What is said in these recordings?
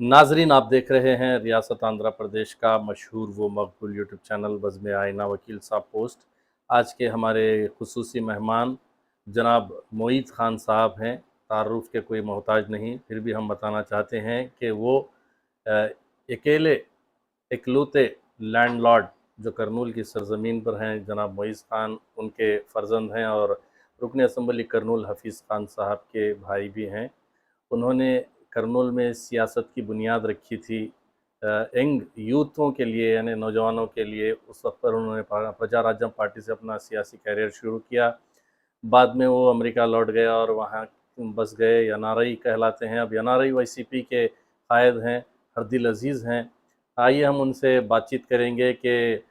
नाजरीन, आप देख रहे हैं रियासत आंध्र प्रदेश का मशहूर व मकबूल यूट्यूब चैनल बज़्म आईना वकील साहब पोस्ट। आज के हमारे खुसूसी मेहमान जनाब मोईद ख़ान साहब हैं। तारुफ़ के कोई मोहताज नहीं, फिर भी हम बताना चाहते हैं कि वो अ, अकेले इकलौते लैंडलॉर्ड जो करनूल की सरज़मीन पर हैं, जनाब मोईज़ ख़ान उनके फ़र्ज़ंद हैं और रुकन असम्बली करनूल हफ़ीज़ ख़ान साहब के भाई भी हैं। उन्होंने करनूल में सियासत की बुनियाद रखी थी यंग यूथों के लिए, यानी नौजवानों के लिए। उस वक्त पर उन्होंने प्रजा राज्यम पार्टी से अपना सियासी कैरियर शुरू किया। बाद में वो अमेरिका लौट गए और वहाँ बस गए। एनआरआई कहलाते हैं। अब एनआरआई वाईसीपी के कायद हैं, हरदिल अजीज़ हैं। आइए हम उनसे बातचीत करेंगे कि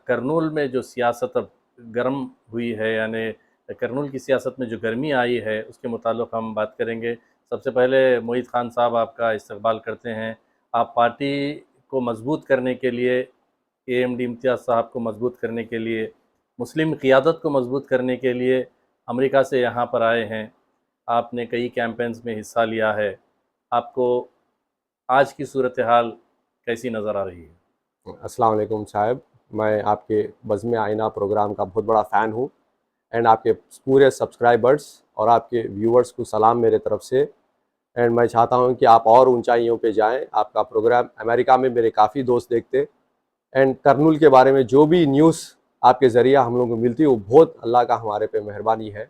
करनूल में जो सियासत अब गर्म हुई है, यानी करनूल की सियासत में जो गर्मी आई है, उसके मुताल्लिक़ हम बात करेंगे। सबसे पहले मोईद ख़ान साहब, आपका इस्तकबाल करते हैं। आप पार्टी को मज़बूत करने के लिए, एएमडी इम्तियाज़ साहब को मज़बूत करने के लिए, मुस्लिम क़ियादत को मज़बूत करने के लिए अमेरिका से यहाँ पर आए हैं। आपने कई कैंपेन्स में हिस्सा लिया है। आपको आज की सूरत हाल कैसी नज़र आ रही है? अस्सलाम वालेकुम साहब। मैं आपके बज़्म आईना प्रोग्राम का बहुत बड़ा फ़ैन हूँ एंड आपके पूरे सब्सक्राइबर्स और आपके व्यूअर्स को सलाम मेरे तरफ से। एंड मैं चाहता हूँ कि आप और ऊंचाइयों पे जाएं। आपका प्रोग्राम अमेरिका में मेरे काफ़ी दोस्त देखते एंड करनूल के बारे में जो भी न्यूज़ आपके ज़रिए हम लोगों को मिलती है वो बहुत अल्लाह का हमारे पे मेहरबानी है।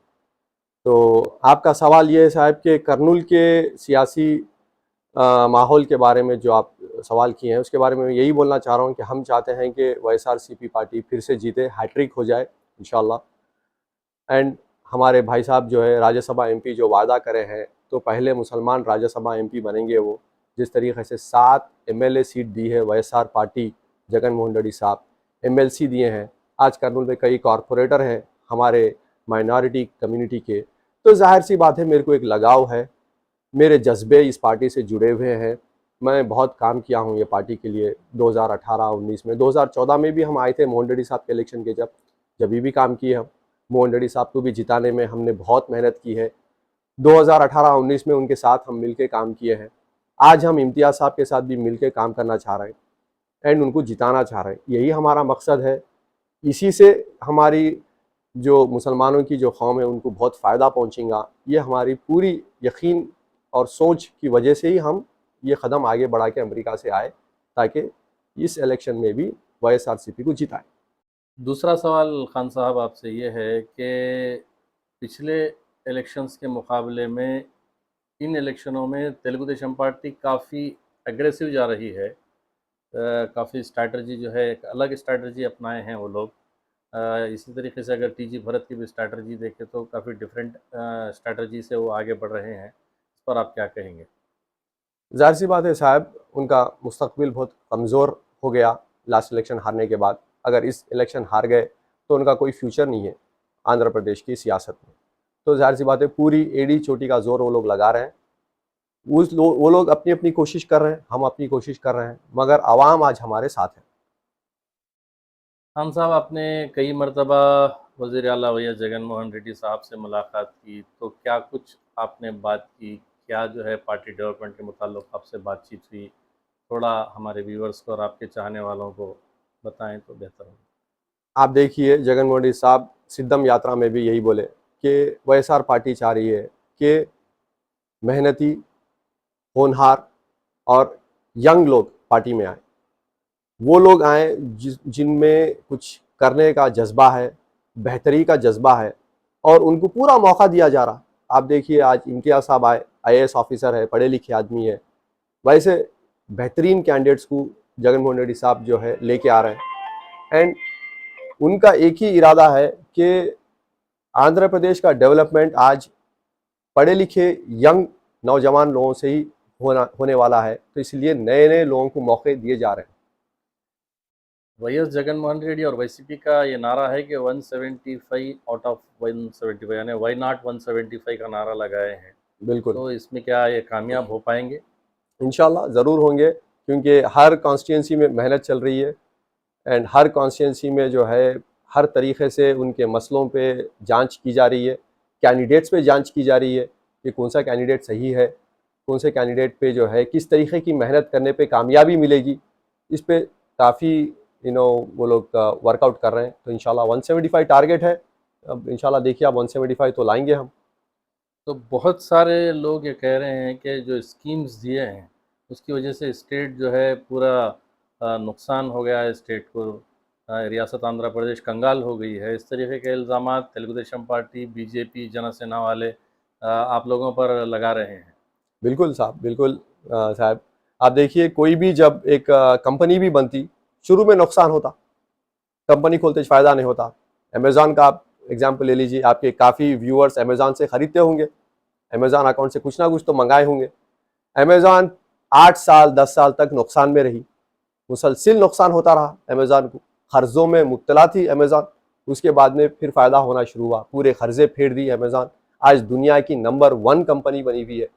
तो आपका सवाल ये है साहब कि करनूल के सियासी माहौल के बारे में जो आप सवाल किए हैं उसके बारे में मैं यही बोलना चाह रहा हूँ कि हम चाहते हैं कि वाईएसआरसीपी पार्टी फिर से जीते, हैट्रिक हो जाए इंशाल्लाह। एंड हमारे भाई साहब जो है राज्यसभा एमपी जो वादा करे हैं, तो पहले मुसलमान राज्यसभा एमपी बनेंगे वो। जिस तरीके से 7 एमएलए सीट दी है वाईएसआर पार्टी, जगन मोहन रेड्डी साहब एमएलसी दिए हैं। आज करनूल में कई कॉरपोरेटर हैं हमारे माइनॉरिटी कम्युनिटी के, तो जाहिर सी बात है मेरे को एक लगाव है, मेरे जज्बे इस पार्टी से जुड़े हुए हैं। मैं बहुत काम किया हूँ ये पार्टी के लिए 2018-19 में। 2014 में भी हम आए थे मोहन रेड्डी साहब के इलेक्शन के, जब भी काम किए हम। मोहन रेड्डी साहब को भी जिताने में हमने बहुत मेहनत की है। 2018-19 में उनके साथ हम मिलके काम किए हैं। आज हम इम्तियाज़ साहब के साथ भी मिलके काम करना चाह रहे हैं एंड उनको जिताना चाह रहे हैं। यही हमारा मकसद है। इसी से हमारी जो मुसलमानों की जो कौम है उनको बहुत फ़ायदा पहुँचेगा। ये हमारी पूरी यकीन और सोच की वजह से ही हम ये कदम आगे बढ़ा के अमेरिका से आए, ताकि इस इलेक्शन में भी वाईएसआरसीपी को जिताएं। दूसरा सवाल ख़ान साहब आपसे ये है कि पिछले इलेक्शंस के मुकाबले में इन इलेक्शनों में तेलुगु देशम पार्टी काफ़ी एग्रेसिव जा रही है। काफ़ी स्ट्रैटेजी जो है, एक अलग स्ट्रैटेजी अपनाए हैं वो लोग। इसी तरीके से अगर टीजी भरत की भी स्ट्रैटेजी देखें तो काफ़ी डिफरेंट स्ट्रैटेजी से वो आगे बढ़ रहे हैं। इस पर आप क्या कहेंगे? ज़ाहिर सी बात है साहब, उनका मुस्तकबिल बहुत कमज़ोर हो गया लास्ट इलेक्शन हारने के बाद। अगर इस इलेक्शन हार गए तो उनका कोई फ्यूचर नहीं है आंध्र प्रदेश की सियासत में। तो ज़ाहिर सी बात है पूरी एड़ी चोटी का ज़ोर वो लोग लगा रहे हैं। वो लोग अपनी अपनी कोशिश कर रहे हैं, हम अपनी कोशिश कर रहे हैं, मगर आवाम आज हमारे साथ है। खान साहब, आपने कई मरतबा वज़ीर आला वैएस जगन मोहन रेड्डी साहब से मुलाकात की, तो क्या कुछ आपने बात की? क्या जो है पार्टी डेवलपमेंट के मुताल्लिक़ आपसे बातचीत हुई? थोड़ा हमारे व्यूअर्स को और आपके चाहने वालों को बताएं तो बेहतर होगा। आप देखिए जगन मोहन रेड्डी साहब सिद्धम यात्रा में भी यही बोले कि वाईएसआर पार्टी चाह रही है कि मेहनती, होनहार और यंग लोग पार्टी में आए। वो लोग आए जिनमें कुछ करने का जज्बा है, बेहतरी का जज्बा है, और उनको पूरा मौका दिया जा रहा। आप देखिए आज इम्तियाज़ साहब आए, आईएएस ऑफिसर है, पढ़े लिखे आदमी है। वैसे बेहतरीन कैंडिडेट्स को जगन मोहन रेड्डी साहब जो है लेके आ रहे हैं एंड उनका एक ही इरादा है कि आंध्र प्रदेश का डेवलपमेंट आज पढ़े लिखे यंग नौजवान लोगों से ही होने वाला है। तो इसलिए नए नए लोगों को मौके दिए जा रहे हैं। वैएस जगन मोहन रेड्डी और वाईसीपी का ये नारा है कि 175 आउट ऑफ 175, यानी वाई नॉट 175 का नारा लगाए हैं। बिल्कुल, तो इसमें क्या ये कामयाब हो पाएंगे? इंशाल्लाह ज़रूर होंगे, क्योंकि हर कॉन्स्टिट्यूंसी में मेहनत चल रही है एंड हर कॉन्स्टिट्यूंसी में जो है हर तरीके से उनके मसलों पे जांच की जा रही है, कैंडिडेट्स पे जांच की जा रही है कि कौन सा कैंडिडेट सही है, कौन से कैंडिडेट पे जो है किस तरीके की मेहनत करने पे कामयाबी मिलेगी, इस पे काफ़ी वो लोग वर्कआउट कर रहे हैं। तो इंशाल्लाह 175 टारगेट है, अब इंशाल्लाह देखिए आप 175 तो लाएंगे हम। तो बहुत सारे लोग ये कह रहे हैं कि जो स्कीम्स दिए हैं उसकी वजह से स्टेट जो है पूरा नुकसान हो गया है, स्टेट को रियासत आंध्र प्रदेश कंगाल हो गई है। इस तरीके के इल्ज़ामात तेलुगु देशम पार्टी, बीजेपी, जनसेना वाले आप लोगों पर लगा रहे हैं। बिल्कुल साहब, बिल्कुल साहब, आप देखिए कोई भी जब एक कंपनी भी बनती, शुरू में नुकसान होता, कंपनी खोलते फ़ायदा नहीं होता। अमेज़ॉन का आप एग्जांपल ले लीजिए, आपके काफ़ी व्यूअर्स अमेज़ॉन से ख़रीदते होंगे, अमेज़ॉन अकाउंट से कुछ ना कुछ तो मंगाए होंगे। अमेज़ॉन 8 साल 10 साल तक नुकसान में रही, मुसलसिल नुकसान होता रहा अमेज़ॉन को, कर्ज़ों में मुब्तला थी अमेज़ॉन। उसके बाद में फिर फ़ायदा होना शुरू हुआ, पूरे कर्ज़े फेर दिए अमेज़ॉन, आज दुनिया की नंबर 1 कंपनी बनी हुई है।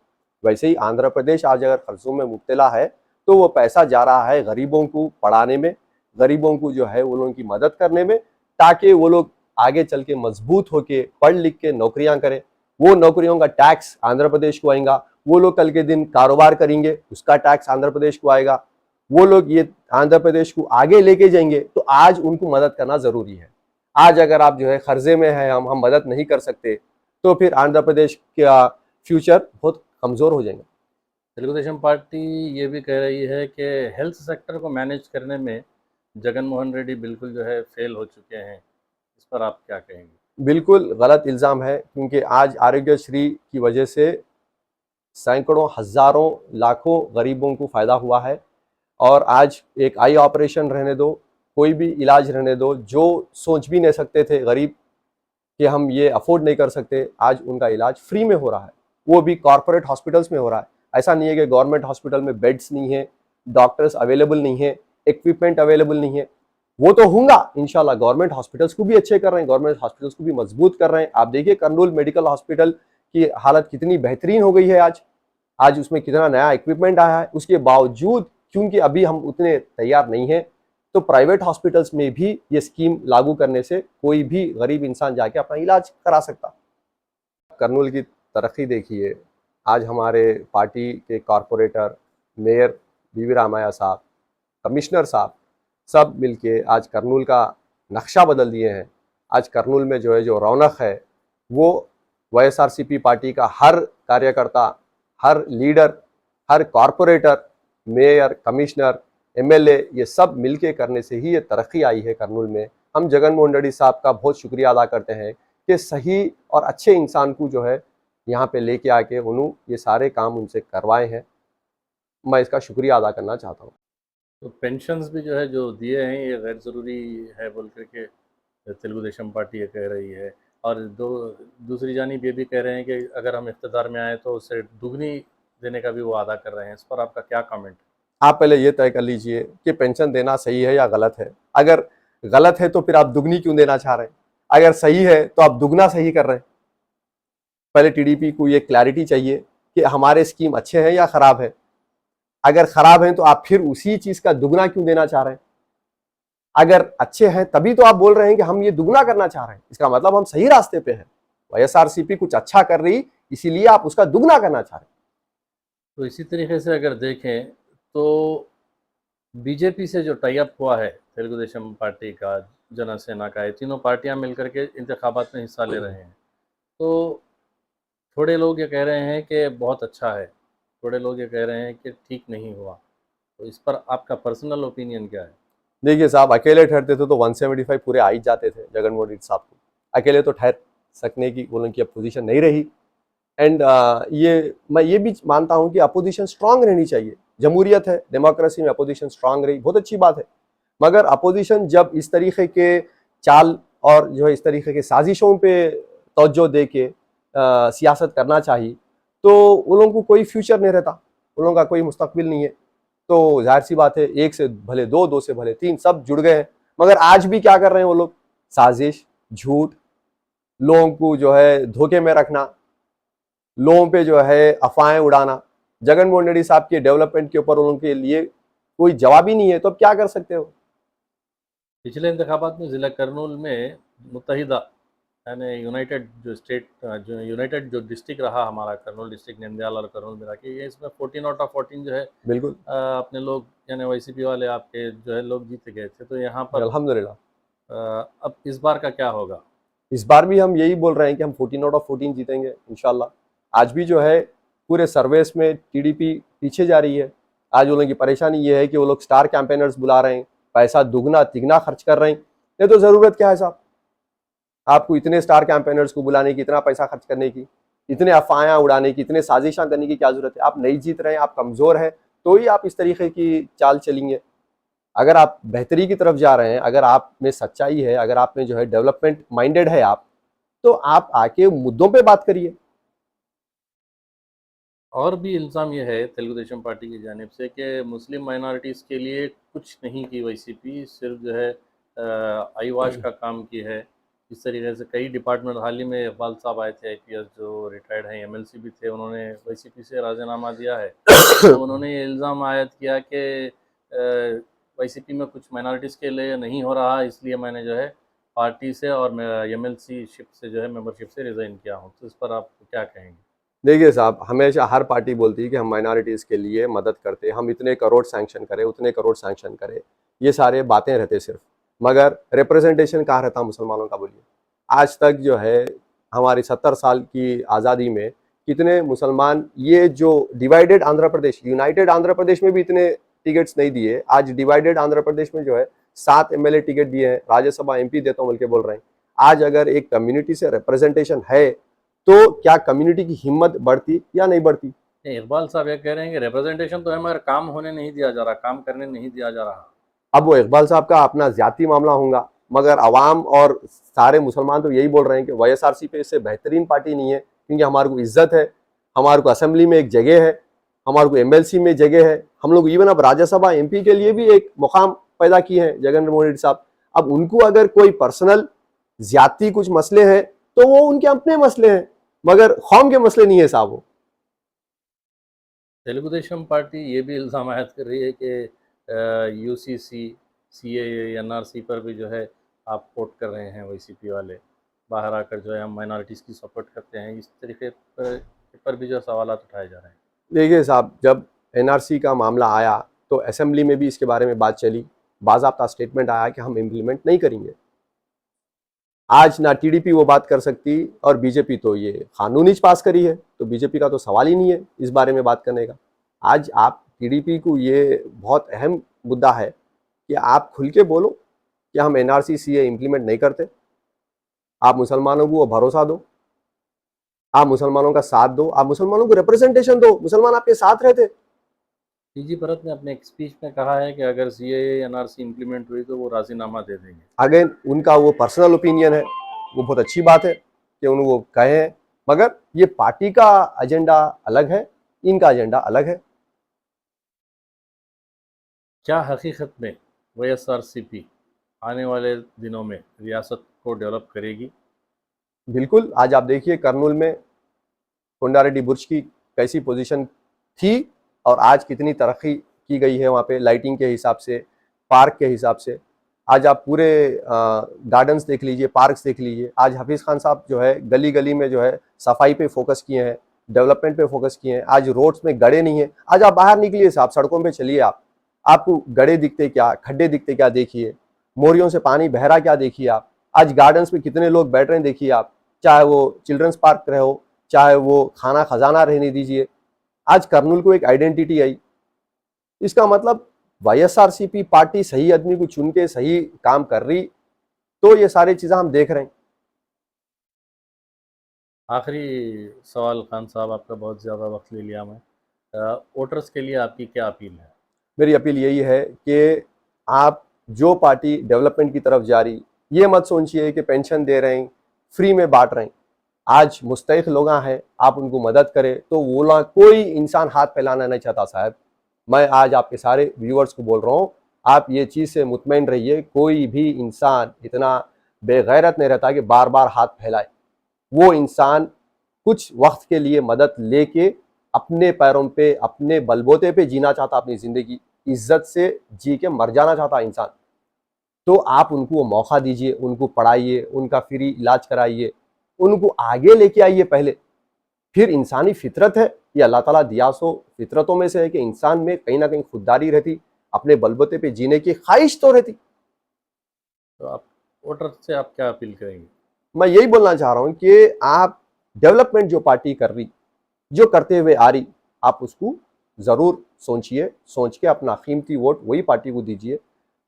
वैसे ही आंध्र प्रदेश आज अगर कर्ज़ों में मुब्तला है तो वो पैसा जा रहा है गरीबों को पढ़ाने में, गरीबों को जो है वो लोगों की मदद करने में, ताकि वो लोग आगे चल के मजबूत होके पढ़ लिख के नौकरियां करें। वो नौकरियों का टैक्स आंध्र प्रदेश को आएगा, वो लोग कल के दिन कारोबार करेंगे, उसका टैक्स आंध्र प्रदेश को आएगा, वो लोग ये आंध्र प्रदेश को आगे लेके जाएंगे। तो आज उनको मदद करना जरूरी है। आज अगर आप जो है कर्जे में है, हम मदद नहीं कर सकते, तो फिर आंध्र प्रदेश का फ्यूचर बहुत कमजोर हो जाएगा। तेलुगु देशम पार्टी ये भी कह रही है कि हेल्थ सेक्टर को मैनेज करने में जगन मोहन रेड्डी बिल्कुल जो है फेल हो चुके हैं। इस पर आप क्या कहेंगे? बिल्कुल गलत इल्ज़ाम है, क्योंकि आज आरोग्यश्री की वजह से सैकड़ों हज़ारों लाखों गरीबों को फ़ायदा हुआ है। और आज एक आई ऑपरेशन रहने दो, कोई भी इलाज रहने दो, जो सोच भी नहीं सकते थे गरीब कि हम ये अफोर्ड नहीं कर सकते, आज उनका इलाज फ्री में हो रहा है, वो भी कॉरपोरेट हॉस्पिटल्स में हो रहा है। ऐसा नहीं है कि गवर्नमेंट हॉस्पिटल में बेड्स नहीं है, डॉक्टर्स अवेलेबल नहीं है, इक्विपमेंट अवेलेबल नहीं है। वो तो होगा इंशाल्लाह, गवर्नमेंट हॉस्पिटल्स को भी अच्छे कर रहे हैं, गवर्नमेंट हॉस्पिटल्स को भी मजबूत कर रहे हैं। आप देखिए कर्नूल मेडिकल हॉस्पिटल की हालत कितनी बेहतरीन हो गई है आज, आज उसमें कितना नया इक्विपमेंट आया है। उसके बावजूद क्योंकि अभी हम उतने तैयार नहीं हैं, तो प्राइवेट हॉस्पिटल्स में भी ये स्कीम लागू करने से कोई भी गरीब इंसान जाके अपना इलाज करा सकता। कर्नूल की तरक्की देखिए, आज हमारे पार्टी के कॉरपोरेटर, मेयर बीवी रामैया साहब, कमिश्नर साहब, सब मिलके आज कर्नूल का नक्शा बदल दिए हैं। आज कर्नूल में जो है जो रौनक है, वो वाईएसआरसीपी पार्टी का हर कार्यकर्ता, हर लीडर, हर कॉरपोरेटर, मेयर, कमिश्नर, एमएलए, ये सब मिलके करने से ही ये तरक्की आई है कर्नूल में। हम जगन मोहन रेड्डी साहब का बहुत शुक्रिया अदा करते हैं कि सही और अच्छे इंसान को जो है यहाँ पे लेके आके उन्होंने ये सारे काम उनसे करवाए हैं। मैं इसका शुक्रिया अदा करना चाहता हूँ। तो पेंशन्स भी जो है जो दिए हैं ये गैर ज़रूरी है बोल करके तेलुगु देशम पार्टी ये कह रही है। और दूसरी जानिब ये भी कह रहे हैं कि अगर हम इक़्तिदार में आए तो उससे दुगनी देने का भी वो वादा कर रहे हैं। इस पर आपका क्या कमेंट? आप पहले ये तय कर लीजिए कि पेंशन देना सही है या गलत है। अगर गलत है तो फिर आप दुगनी क्यों देना चाह रहे हैं? अगर सही है तो आप दुगना सही कर रहे हैं। पहले टीडीपी को ये क्लैरिटी चाहिए कि हमारे स्कीम अच्छे हैं या खराब है। अगर खराब हैं तो आप फिर उसी चीज का दुगना क्यों देना चाह रहे हैं? अगर अच्छे हैं तभी तो आप बोल रहे हैं कि हम ये दुगना करना चाह रहे हैं, इसका मतलब हम सही रास्ते पे हैं। वाईएसआरसीपी कुछ अच्छा कर रही, इसीलिए आप उसका दुगना करना चाह रहे हैं। तो इसी तरीके से अगर देखें तो बीजेपी से जो टाई अप हुआ है तेलुगु देशम पार्टी का, जनसेना का, ये तीनों पार्टियां मिलकर के इंतखाबात में हिस्सा ले रहे हैं। तो थोड़े लोग ये कह रहे हैं कि बहुत अच्छा है, थोड़े लोग ये कह रहे हैं कि ठीक नहीं हुआ। तो इस पर आपका पर्सनल ओपिनियन क्या है? देखिए साहब, अकेले ठहरते थे तो 175 पूरे आ ही जाते थे जगन मोहन रेड्डी साहब को। अकेले तो ठहर सकने की उनकी अपोजिशन नहीं रही। एंड ये मैं ये भी मानता हूं कि अपोजिशन स्ट्रांग रहनी चाहिए। जमहूरियत है, डेमोक्रेसी में अपोजिशन स्ट्रांग रही, बहुत अच्छी बात है। मगर अपोजिशन जब इस तरीके के चाल और जो है इस तरीके के साजिशों पे तवज्जो दे के सियासत करना चाहिए, तो उन लोगों को कोई फ्यूचर नहीं रहता, उन लोगों का कोई मुस्तकबिल नहीं है। तो जाहिर सी बात है, एक से भले दो, दो से भले तीन, सब जुड़ गए हैं। मगर आज भी क्या कर रहे हैं वो लोग? साजिश, झूठ, लोगों को जो है धोखे में रखना, लोगों पे जो है अफवाहें उड़ाना। जगन मोहन रेड्डी साहब के डेवलपमेंट के ऊपर उनके लिए कोई जवाब ही नहीं है, तो अब क्या कर सकते हो? पिछले इंतखाबात में ज़िला करनूल में मुत्तहिदा यानी यूनाइटेड जो स्टेट जो यूनाइटेड जो डिस्ट्रिक्ट रहा हमारा कर्नूल डिस्ट्रिक्ट नंदयाल और कर्नूल मिला के, ये इसमें 14 आउट ऑफ 14 जो है बिल्कुल। अपने लोग यानी वाईसीपी वाले आपके जो है लोग जीत गए थे। तो यहाँ पर अल्हम्दुलिल्लाह। अब इस बार का क्या होगा? इस बार भी हम यही बोल रहे हैं कि हम 14 आउट ऑफ 14 जीतेंगे इंशाल्लाह। आज भी जो है पूरे सर्वेस में टीडीपी पीछे जा रही है। आज उन लोगों की परेशानी ये है कि वो लोग स्टार कैंपेनर्स बुला रहे हैं, पैसा दुगना तिगना खर्च कर रहे हैं। ये तो ज़रूरत क्या है साहब? आपको इतने स्टार कैंपेनर्स को बुलाने की, इतना पैसा खर्च करने की, इतने अफवाहें उड़ाने की, इतने साजिशें करने की क्या जरूरत है? आप नहीं जीत रहे हैं, आप कमज़ोर हैं, तो ही आप इस तरीके की चाल चलेंगे। अगर आप बेहतरी की तरफ जा रहे हैं, अगर आप में सच्चाई है, अगर आप में जो है डेवलपमेंट माइंडेड है आप, तो आप आके मुद्दों पे बात करिए। और भी इल्ज़ाम ये है तेलुगु देशम पार्टी की जानिब से कि मुस्लिम माइनॉरिटीज़ के लिए कुछ नहीं की वाईसीपी, सिर्फ जो है आई वॉश का काम की है। इस तरीके से कई डिपार्टमेंट, हाल ही में इकबाल साहब आए थे आईपीएस जो रिटायर्ड हैं, एमएलसी भी थे, उन्होंने वाईसीपी से राजीनामा दिया है। तो उन्होंने ये इल्ज़ाम आयद किया कि वाईसीपी में कुछ माइनॉरिटीज़ के लिए नहीं हो रहा, इसलिए मैंने जो है पार्टी से और एमएलसी शिप से जो है मेंबरशिप से रिज़ाइन किया हूँ। तो इस पर आप क्या कहेंगे? देखिए साहब, हमेशा हर पार्टी बोलती है कि हम माइनॉरिटीज़ के लिए मदद करते हैं, हम इतने करोड़ सैंक्शन करें, उतने करोड़ सैंक्शन करें, ये सारे बातें रहते सिर्फ। मगर रिप्रेजेंटेशन कहाँ रहता मुसलमानों का बोलिए? आज तक जो है हमारी 70 साल की आज़ादी में कितने मुसलमान, ये जो डिवाइडेड आंध्र प्रदेश, यूनाइटेड आंध्र प्रदेश में भी इतने टिकट्स नहीं दिए। आज डिवाइडेड आंध्र प्रदेश में जो है 7 एमएलए टिकट दिए हैं, राज्यसभा एमपी देता हूँ बोल के बोल रहे हैं। आज अगर एक कम्युनिटी से रिप्रेजेंटेशन है, तो क्या कम्युनिटी की हिम्मत बढ़ती या नहीं बढ़ती? नहीं, इकबाल साहब ये कह रहे हैं कि रिप्रेजेंटेशन तो है मगर काम होने नहीं दिया जा रहा, काम करने नहीं दिया जा रहा। अब वो इकबाल साहब का अपना जाती मामला होगा, मगर अवाम और सारे मुसलमान तो यही बोल रहे हैं कि वाईएसआरसी पे इससे बेहतरीन पार्टी नहीं है, क्योंकि हमारे को इज्जत है, हमारे को असेंबली में एक जगह है, हमारे को एमएलसी में जगह है, हम लोग इवन अब राज्यसभा एमपी के लिए भी एक मुकाम पैदा किए हैं जगन मोहन रेड्डी साहब। अब उनको अगर कोई पर्सनल ज्यादती कुछ मसले हैं, तो वो उनके अपने मसले हैं, मगर कौम के मसले नहीं है साहब वो। तेलुगु देशम पार्टी ये भी इल्ज़ाम आयद कर रही है कि यूसीसी, सीएए, एनआरसी पर भी जो है आप कोट कर रहे हैं वाईसीपी वाले, बाहर आकर जो है हम माइनॉरिटीज़ की सपोर्ट करते हैं, इस तरीके पर भी जो सवालात उठाए जा रहे हैं। देखिए साहब, जब एनआरसी का मामला आया तो असेंबली में भी इसके बारे में बात चली, बाज़ाब्ता स्टेटमेंट आया कि हम इम्प्लीमेंट नहीं करेंगे। आज ना टीडीपी वो बात कर सकती, और बीजेपी तो ये कानून ही पास करी है, तो बीजेपी का तो सवाल ही नहीं है इस बारे में बात करने का। आज आप टीडीपी को ये बहुत अहम मुद्दा है कि आप खुल के बोलो कि हम एनआरसी सीए इम्प्लीमेंट नहीं करते। आप मुसलमानों को वो भरोसा दो, आप मुसलमानों का साथ दो, आप मुसलमानों को रिप्रेजेंटेशन दो, मुसलमान आपके साथ रहते। पीजी भरत ने अपने एक स्पीच में कहा है कि अगर सीएए एनआरसी इम्प्लीमेंट हुई तो वो राजीनामा दे देंगे। अगेन उनका वो पर्सनल ओपिनियन है, वो बहुत अच्छी बात है कि उन्होंने वो कहे हैं, मगर ये पार्टी का एजेंडा अलग है, इनका एजेंडा अलग है। क्या हकीकत में वाईएसआरसीपी आने वाले दिनों में रियासत को डेवलप करेगी? बिल्कुल, आज आप देखिए कर्नूल में कोंडारेड्डी बुर्ज की कैसी पोजीशन थी और आज कितनी तरक्की की गई है वहाँ पे, लाइटिंग के हिसाब से, पार्क के हिसाब से। आज आप पूरे गार्डन्स देख लीजिए, पार्क्स देख लीजिए। आज हफीज़ खान साहब जो है गली गली में जो है सफाई पे फोकस किए हैं, डेवलपमेंट पे फोकस किए हैं। आज रोड्स में गड्ढे नहीं है। आज आप बाहर निकलिए साहब, सड़कों पे चलिए आप, आपको गड्ढे दिखते क्या, खड्डे दिखते क्या देखिए, मोरियों से पानी बह रहा क्या देखिए आप। आज गार्डन्स में कितने लोग बैठ रहे हैं देखिए आप, चाहे वो चिल्ड्रंस पार्क रहे हो, चाहे वो खाना खजाना रहने दीजिए। आज कर्नूल को एक आइडेंटिटी आई। इसका मतलब वाईएसआरसीपी पार्टी सही आदमी को चुन के सही काम कर रही, तो ये सारी चीज़ें हम देख रहे हैं। आखिरी सवाल खान साहब, आपका बहुत ज़्यादा वक्त ले लिया मैं। वोटर्स के लिए आपकी क्या अपील है? मेरी अपील यही है कि आप जो पार्टी डेवलपमेंट की तरफ जा रही, ये मत सोचिए कि पेंशन दे रहे हैं, फ्री में बांट रहे हैं। आज मुस्तैक लोग हैं, आप उनको मदद करें तो वो लोग, कोई इंसान हाथ फैलाना नहीं चाहता साहब। मैं आज आपके सारे व्यूअर्स को बोल रहा हूँ, आप ये चीज़ से मुतमईन रहिए, कोई भी इंसान इतना बेगैरत नहीं रहता कि बार बार हाथ फैलाए। वो इंसान कुछ वक्त के लिए मदद लेके अपने पैरों पे, अपने बलबूते पे जीना चाहता, अपनी ज़िंदगी इज्जत से जी के मर जाना चाहता इंसान। तो आप उनको वो मौका दीजिए, उनको पढ़ाइए, उनका फ्री इलाज कराइए, उनको आगे लेके आइए पहले। फिर इंसानी फितरत है, ये अल्लाह ताला दिया सो फितरतों में से है कि इंसान में कहीं ना कहीं खुददारी रहती, अपने बलबूते पे जीने की ख्वाहिश तो रहती। तो आप वोटर से आप क्या अपील करेंगे? मैं यही बोलना चाह रहा हूं कि आप डेवलपमेंट जो पार्टी कर रही, जो करते हुए आ रही, आप उसको जरूर सोचिए, सोच के अपना कीमती वोट वही पार्टी को दीजिए।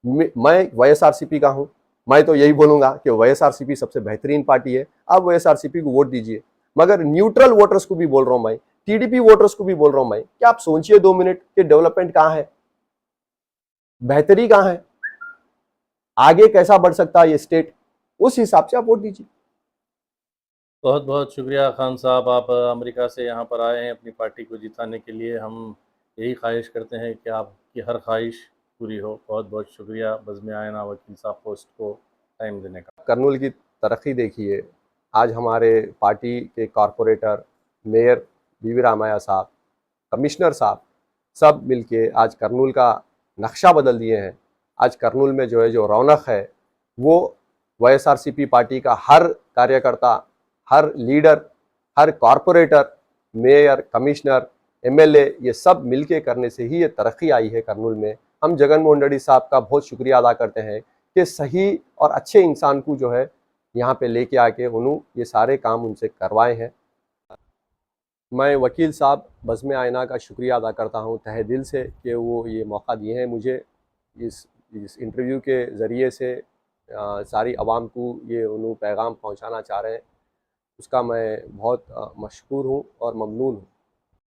मैं वाईएसआरसीपी का हूं, मैं तो यही बोलूंगा कि वाईएसआरसीपी सबसे बेहतरीन पार्टी है, आप वाईएसआरसीपी को वोट दीजिए। मगर न्यूट्रल वोटर्स को भी बोल रहा हूं मैं, टीडीपी वोटर्स को भी बोल रहा हूं मैं कि आप सोचिए 2 मिनट कि डेवलपमेंट कहां है, बेहतरी कहां है, आगे कैसा बढ़ सकता है ये स्टेट, उस हिसाब से आप वोट दीजिए। बहुत बहुत शुक्रिया खान साहब, आप अमेरिका से यहाँ पर आए हैं अपनी पार्टी को जिताने के लिए। हम यही ख्वाहिश करते हैं कि आपकी हर ख्वाहिश पूरी हो। बहुत बहुत शुक्रिया बज़्म आईना वकील साहब पोस्ट को टाइम देने का। कर्नूल की तरक्की देखिए, आज हमारे पार्टी के कॉरपोरेटर, मेयर बीवी रामैया साहब, कमिश्नर साहब, सब मिलके आज कर्नूल का नक्शा बदल दिए हैं। आज कर्नूल में जो है जो रौनक है वो वाईएसआरसीपी पार्टी का हर कार्यकर्ता, हर लीडर, हर कॉरपोरेटर, मेयर, कमिश्नर, एमएलए, ये सब मिलके करने से ही ये तरक्की आई है कर्नूल में। हम जगन मोहन रेड्डी साहब का बहुत शुक्रिया अदा करते हैं कि सही और अच्छे इंसान को जो है यहाँ पे लेके आके उन्होंने ये सारे काम उनसे करवाए हैं। मैं वकील साहब बज़्म आईना का शुक्रिया अदा करता हूँ तहे दिल से कि वो ये मौका दिए हैं मुझे, इस इंटरव्यू के ज़रिए से सारी आवाम को ये उन्होंने पैगाम पहुँचाना चाह रहे हैं। उसका मैं बहुत मशकूर हूँ और ममनून हूँ।